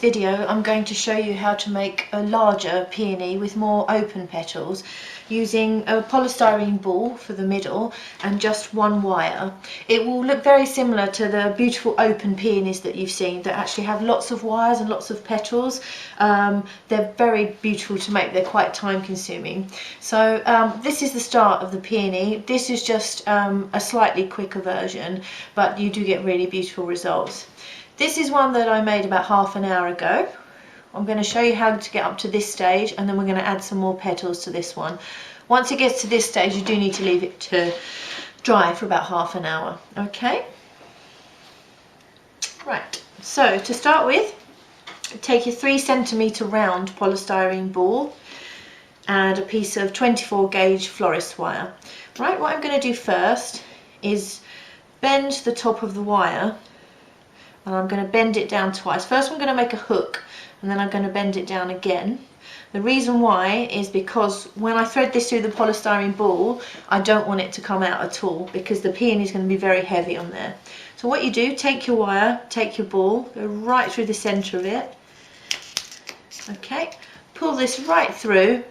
video I'm going to show you how to make a larger peony with more open petals using a polystyrene ball for the middle and just one wire. It will look very similar to the beautiful open peonies that you've seen that actually have lots of wires and lots of petals. They're very beautiful to make, they're quite time consuming. So this is the start of the peony. This is just a slightly quicker version, but you do get really beautiful results. This is one that I made about half an hour ago. I'm going to show you how to get up to this stage, and then we're going to add some more petals to this one. Once it gets to this stage, you do need to leave it to dry for about half an hour. Okay? Right, so to start with, take your 3 centimetre round polystyrene ball and a piece of 24 gauge florist wire. Right, what I'm going to do first is bend the top of the wire, and I'm going to bend it down twice. First I'm going to make a hook, and then I'm going to bend it down again. The reason why is because when I thread this through the polystyrene ball, I don't want it to come out at all, because the peony is going to be very heavy on there. So what you do, take your wire, take your ball, go right through the centre of it. Okay, pull this right through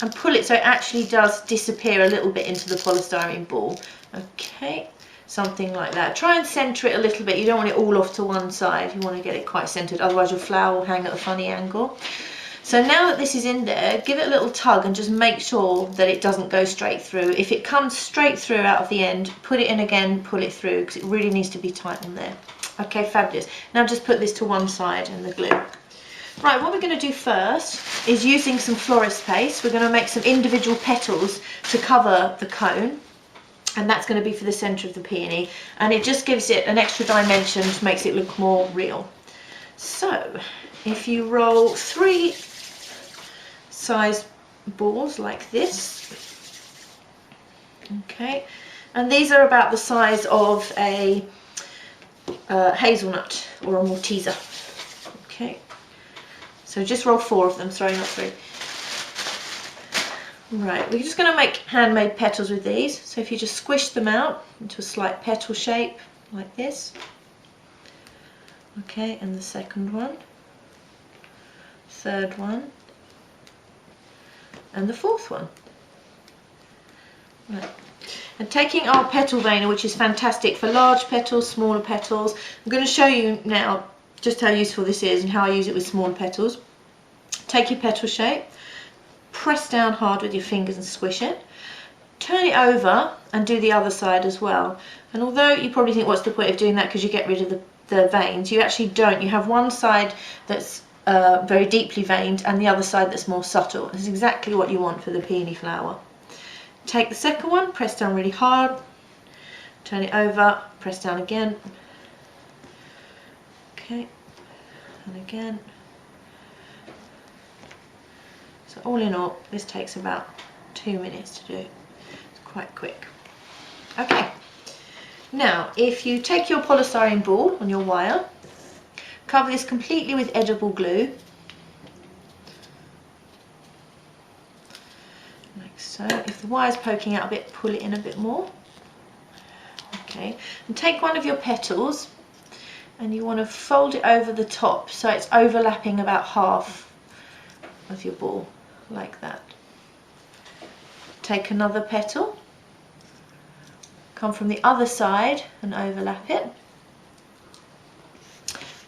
and pull it so it actually does disappear a little bit into the polystyrene ball. Okay. Something like that. Try and centre it a little bit. You don't want it all off to one side. You want to get it quite centred, otherwise your flower will hang at a funny angle. So now that this is in there, give it a little tug and just make sure that it doesn't go straight through. If it comes straight through out of the end, put it in again, pull it through, because it really needs to be tight on there. Okay, fabulous. Now just put this to one side and the glue. Right, what we're going to do first is, using some florist paste, we're going to make some individual petals to cover the cone. And that's going to be for the centre of the peony, and it just gives it an extra dimension, just makes it look more real. So if you roll 3 size balls like this, okay, and these are about the size of a hazelnut or a Malteser. Okay, so just roll 4 of them, sorry, not 3. Right, we're just going to make handmade petals with these. So if you just squish them out into a slight petal shape like this. Okay, and the second one, third one, and the fourth one. Right. And taking our petal veiner, which is fantastic for large petals, smaller petals, I'm going to show you now just how useful this is and how I use it with smaller petals. Take your petal shape, press down hard with your fingers and squish it. Turn it over and do the other side as well. And although you probably think, what's the point of doing that, because you get rid of the veins, you actually don't. You have one side that's very deeply veined and the other side that's more subtle. This is exactly what you want for the peony flower. Take the second one, press down really hard, turn it over, press down again. Okay, and again. So all in all, this takes about 2 minutes to do. It's quite quick. Okay, now if you take your polystyrene ball on your wire, cover this completely with edible glue, like so. If the wire's poking out a bit, pull it in a bit more. Okay, and take one of your petals and you want to fold it over the top so it's overlapping about half of your ball, like that. Take another petal, come from the other side and overlap it.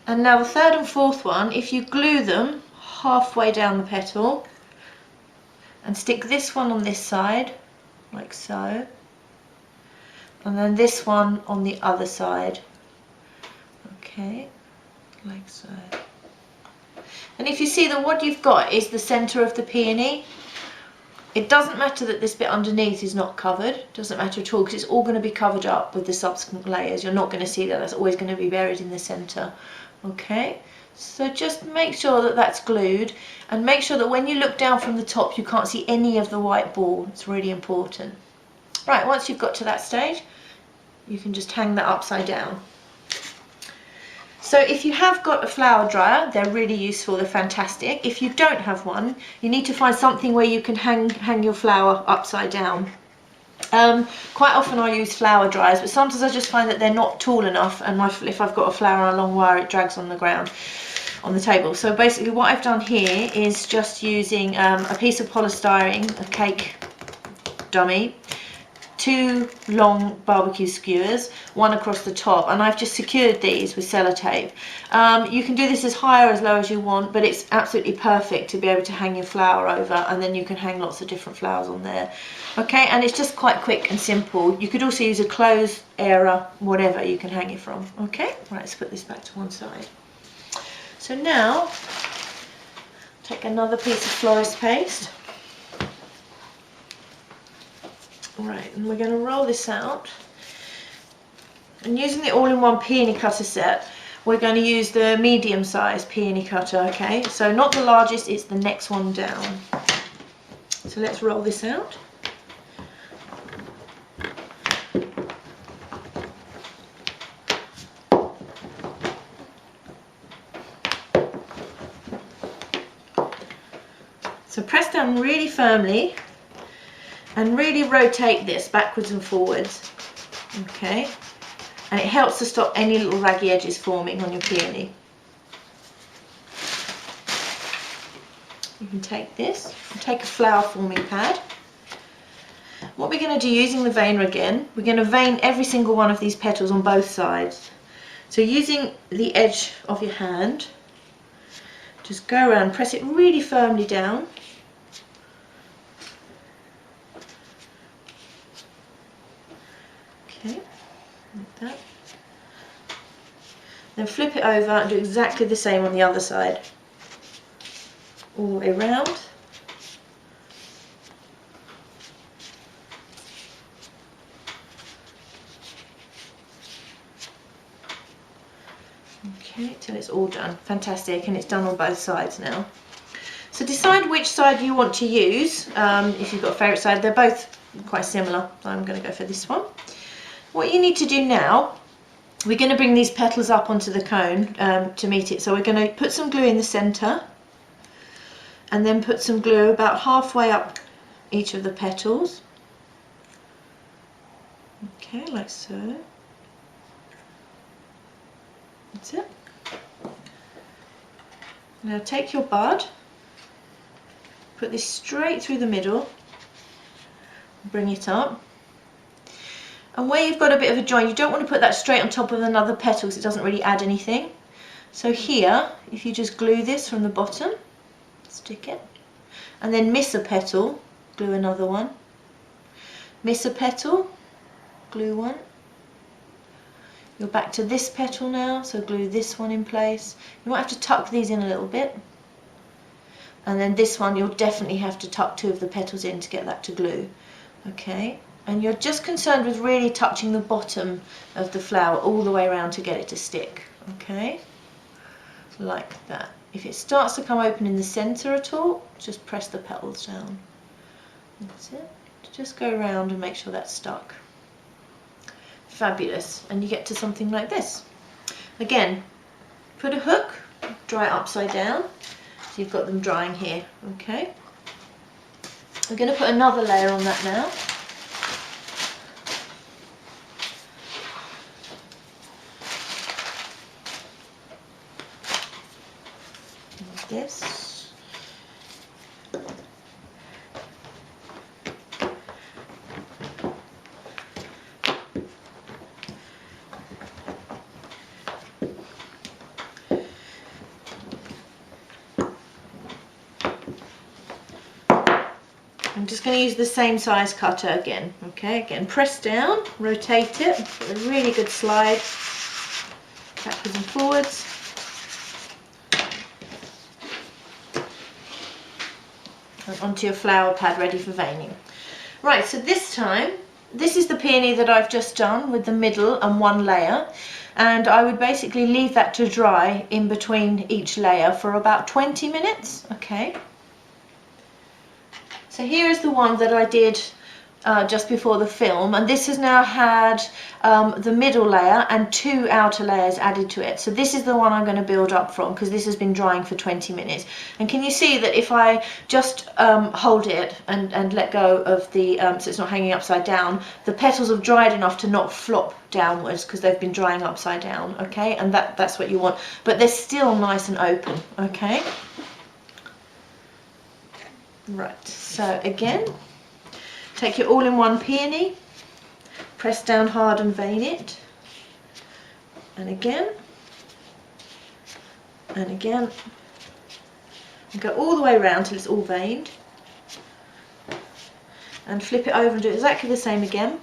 And now the third and fourth one, if you glue them halfway down the petal and stick this one on this side, like so, and then this one on the other side, okay, like so. And if you see that what you've got is the centre of the peony, it doesn't matter that this bit underneath is not covered, it doesn't matter at all, because it's all going to be covered up with the subsequent layers. You're not going to see that, that's always going to be buried in the centre. Okay, so just make sure that that's glued, and make sure that when you look down from the top you can't see any of the white ball. It's really important. Right, once you've got to that stage, you can just hang that upside down. So if you have got a flower dryer, they're really useful, they're fantastic. If you don't have one, you need to find something where you can hang your flower upside down. Quite often I use flower dryers, but sometimes I just find that they're not tall enough, and if I've got a flower on a long wire, it drags on the ground. on the table. So basically what I've done here is just using a piece of polystyrene, a cake dummy, 2 long barbecue skewers, one across the top, and I've just secured these with sellotape. You can do this as high or as low as you want, but it's absolutely perfect to be able to hang your flower over, and then you can hang lots of different flowers on there. Okay, and it's just quite quick and simple. You could also use a clothes area, whatever you can hang it from. Okay, right, let's put this back to one side. So now, take another piece of florist paste. Right, and we're going to roll this out. And using the all-in-one peony cutter set, we're going to use the medium-sized peony cutter, okay? So not the largest, it's the next one down. So let's roll this out. So press down really firmly and really rotate this backwards and forwards, okay? And it helps to stop any little raggy edges forming on your peony. You can take this and take a flower forming pad. What we're going to do using the veiner again, we're going to vein every single one of these petals on both sides. So using the edge of your hand, just go around, press it really firmly down. Okay, like that. Then flip it over and do exactly the same on the other side. All the way around. Okay, till it's all done. Fantastic, and it's done on both sides now. So decide which side you want to use. If you've got a favourite side, they're both quite similar. I'm going to go for this one. What you need to do now, we're going to bring these petals up onto the cone to meet it. So we're going to put some glue in the centre and then put some glue about halfway up each of the petals. Okay, like so. That's it. Now take your bud, put this straight through the middle, bring it up. And where you've got a bit of a joint, you don't want to put that straight on top of another petal because it doesn't really add anything. So here, if you just glue this from the bottom, stick it, and then miss a petal, glue another one, miss a petal, glue one. You're back to this petal now, so glue this one in place. You might have to tuck these in a little bit. And then this one, you'll definitely have to tuck 2 of the petals in to get that to glue. Okay. And you're just concerned with really touching the bottom of the flower all the way around to get it to stick, okay? Like that. If it starts to come open in the centre at all, just press the petals down. That's it. Just go around and make sure that's stuck. Fabulous. And you get to something like this. Again, put a hook, dry it upside down, so you've got them drying here, okay? We're going to put another layer on that now. This. I'm just going to use the same size cutter again. Okay, again, press down, rotate it, get a really good slide backwards and forwards. And onto your flower pad ready for veining. Right, so this time, this is the peony that I've just done with the middle and one layer, and I would basically leave that to dry in between each layer for about 20 minutes, okay? So here is the one that I did just before the film, and this has now had the middle layer and 2 outer layers added to it. So this is the one I'm going to build up from, because this has been drying for 20 minutes. And can you see that if I just hold it and let go of the, so it's not hanging upside down, the petals have dried enough to not flop downwards because they've been drying upside down, okay? And that's what you want. But they're still nice and open, okay? Right, so again, take your all-in-one peony, press down hard and vein it, and again, and again, and go all the way around till it's all veined, and flip it over and do exactly the same again.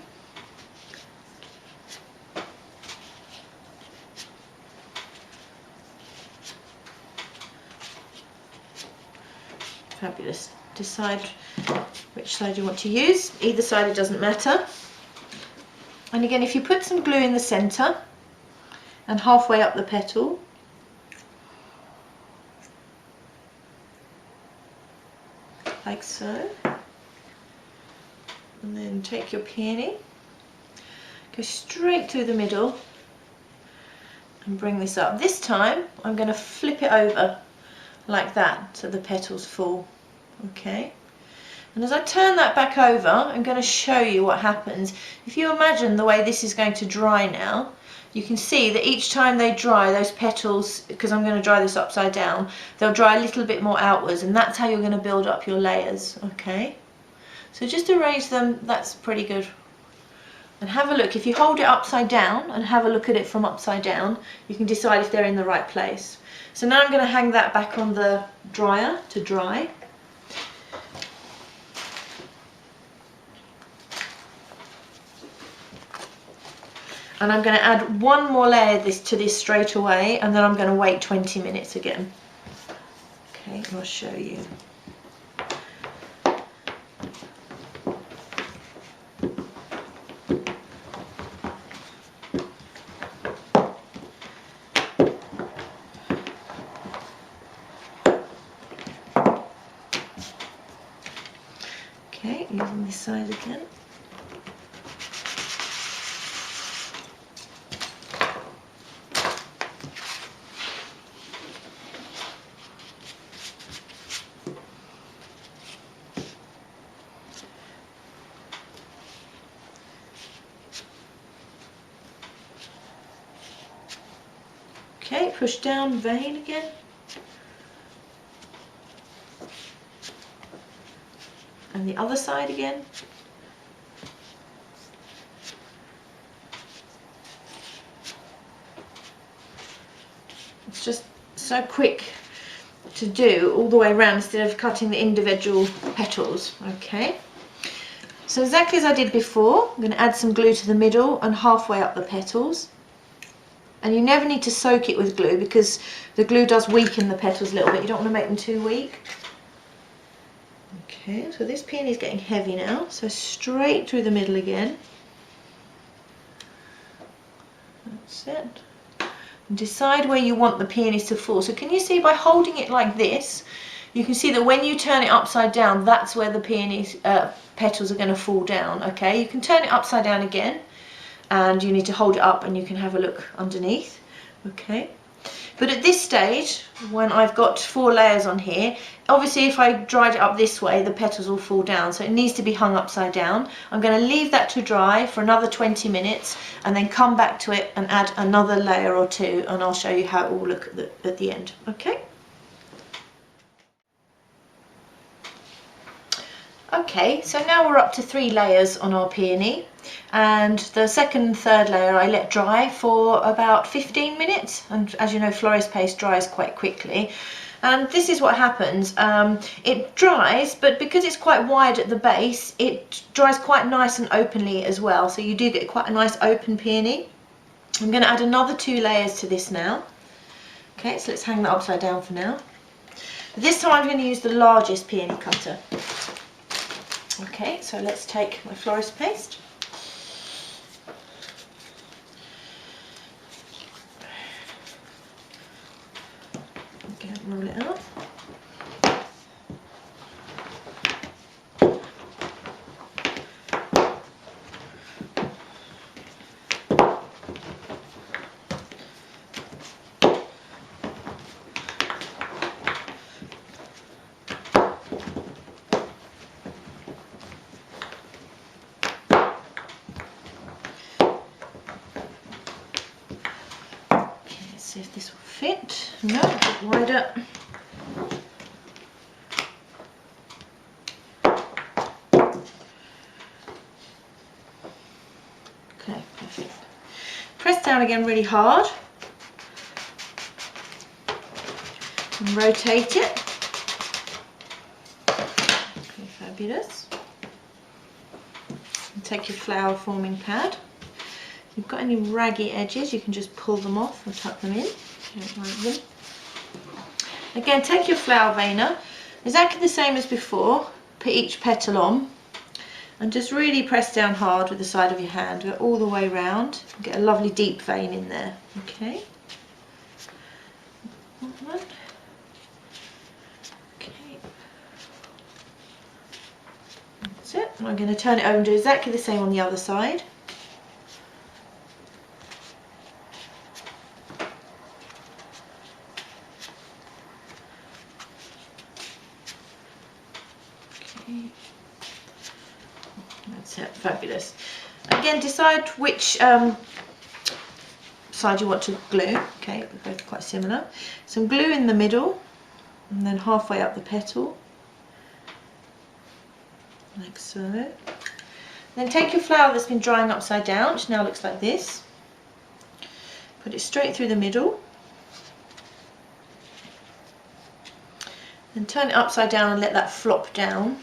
Fabulous. Decide which side you want to use. Either side, it doesn't matter. And again, if you put some glue in the centre and halfway up the petal, like so, and then take your peony, go straight through the middle and bring this up. This time I'm going to flip it over like that so the petals fall. Okay, and as I turn that back over, I'm going to show you what happens. If you imagine the way this is going to dry now, you can see that each time they dry, those petals, because I'm going to dry this upside down, they'll dry a little bit more outwards, and that's how you're going to build up your layers. Okay, so just arrange them, that's pretty good. And have a look, if you hold it upside down and have a look at it from upside down, you can decide if they're in the right place. So now I'm going to hang that back on the dryer to dry. And I'm going to add one more layer to this straight away, and then I'm going to wait 20 minutes again. Okay, and I'll show you. Okay, using this side again. Okay, push down, vein again. And the other side again. It's just so quick to do all the way around instead of cutting the individual petals. Okay, so exactly as I did before, I'm going to add some glue to the middle and halfway up the petals. And you never need to soak it with glue because the glue does weaken the petals a little bit. You don't want to make them too weak. Okay, so this peony is getting heavy now, so straight through the middle again. That's it. And decide where you want the peonies to fall. So can you see by holding it like this, you can see that when you turn it upside down, that's where the peonies, petals are going to fall down. Okay, you can turn it upside down again, and you need to hold it up and you can have a look underneath. Okay, but at this stage, when I've got 4 layers on here, obviously if I dried it up this way, the petals will fall down, so it needs to be hung upside down. I'm going to leave that to dry for another 20 minutes and then come back to it and add another layer or 2, and I'll show you how it will look at the end. Okay. Okay, so now we're up to 3 layers on our peony, and the second and third layer I let dry for about 15 minutes, and as you know, florist paste dries quite quickly. And this is what happens, it dries, but because it's quite wide at the base, it dries quite nice and openly as well, so you do get quite a nice open peony. I'm going to add another 2 layers to this now. Okay, so let's hang that upside down for now. This time I'm going to use the largest peony cutter. Okay, so let's take my florist paste. Okay, roll it out. wider. Okay, perfect. Press down again really hard and rotate it. Okay, fabulous. And take your flower forming pad. If you've got any raggy edges, you can just pull them off or tuck them in. You don't like them. Again, take your flower veiner, exactly the same as before. Put each petal on and just really press down hard with the side of your hand, go all the way round, get a lovely deep vein in there. Okay. Okay. That's it. I'm going to turn it over and do exactly the same on the other side. Okay. That's it, fabulous. Again, decide which side you want to glue. Okay, they're both quite similar. Some glue in the middle and then halfway up the petal, like so. Then take your flower that's been drying upside down, which now looks like this. Put it straight through the middle. Then turn it upside down and let that flop down.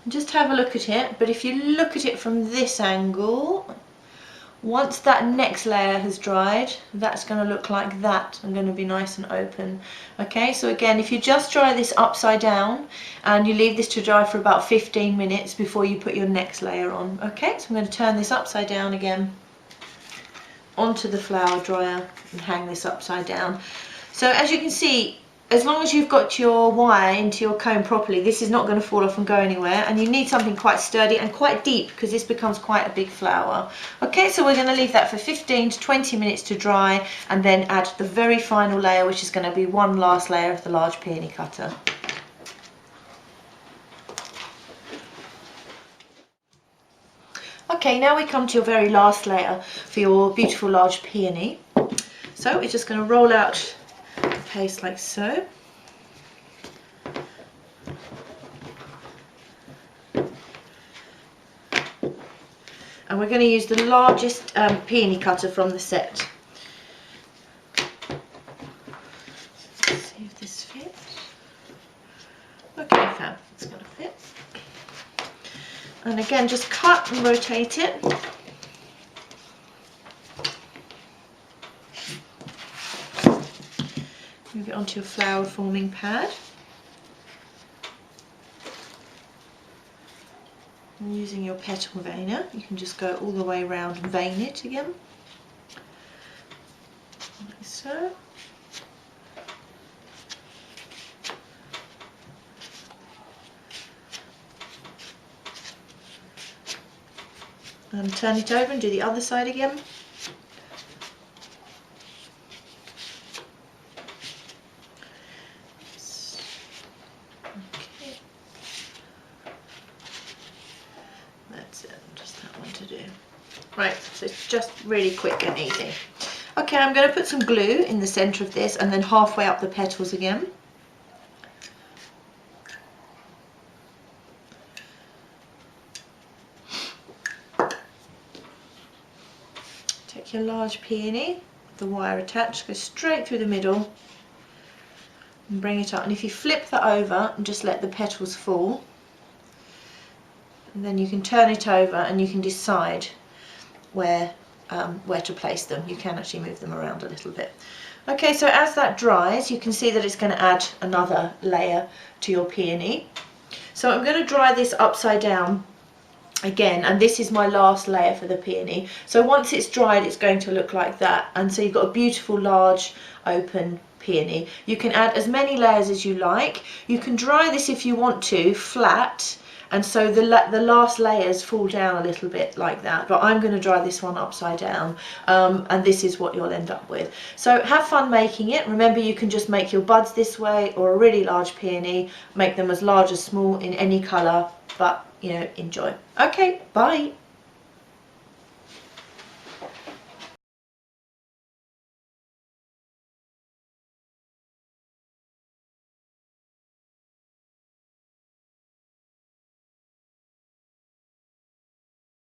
And just have a look at it, but if you look at it from this angle, once that next layer has dried, that's going to look like that and going to be nice and open. Okay, so again, if you just dry this upside down and you leave this to dry for about 15 minutes before you put your next layer on. Okay, so I'm going to turn this upside down again onto the flower dryer and hang this upside down. So as you can see, as long as you've got your wire into your comb properly, this is not going to fall off and go anywhere, and you need something quite sturdy and quite deep because this becomes quite a big flower. Okay, so we're going to leave that for 15 to 20 minutes to dry and then add the very final layer, which is going to be one last layer of the large peony cutter. Okay, now we come to your very last layer for your beautiful large peony. So we're just going to roll out paste like so. And we're going to use the largest peony cutter from the set. Let's see if this fits. Okay, fab, it's going to fit. And again, just cut and rotate it. Move it onto your flower forming pad. And using your petal veiner, you can just go all the way around and vein it again, like so. And turn it over and do the other side again. Right, so it's just really quick and easy. Okay, I'm going to put some glue in the centre of this and then halfway up the petals again. Take your large peony, the wire attached, go straight through the middle and bring it up. And if you flip that over and just let the petals fall, and then you can turn it over and you can decide where to place them. You can actually move them around a little bit. Okay, so as that dries, you can see that it's going to add another layer to your peony. So I'm going to dry this upside down again, and this is my last layer for the peony. So once it's dried, it's going to look like that, and so you've got a beautiful large open peony. You can add as many layers as you like. You can dry this if you want to flat, and so the last layers fall down a little bit like that, but I'm going to dry this one upside down, and this is what you'll end up with. So have fun making it. Remember, you can just make your buds this way, or a really large peony, make them as large as small in any colour, but you know, enjoy. Okay, bye.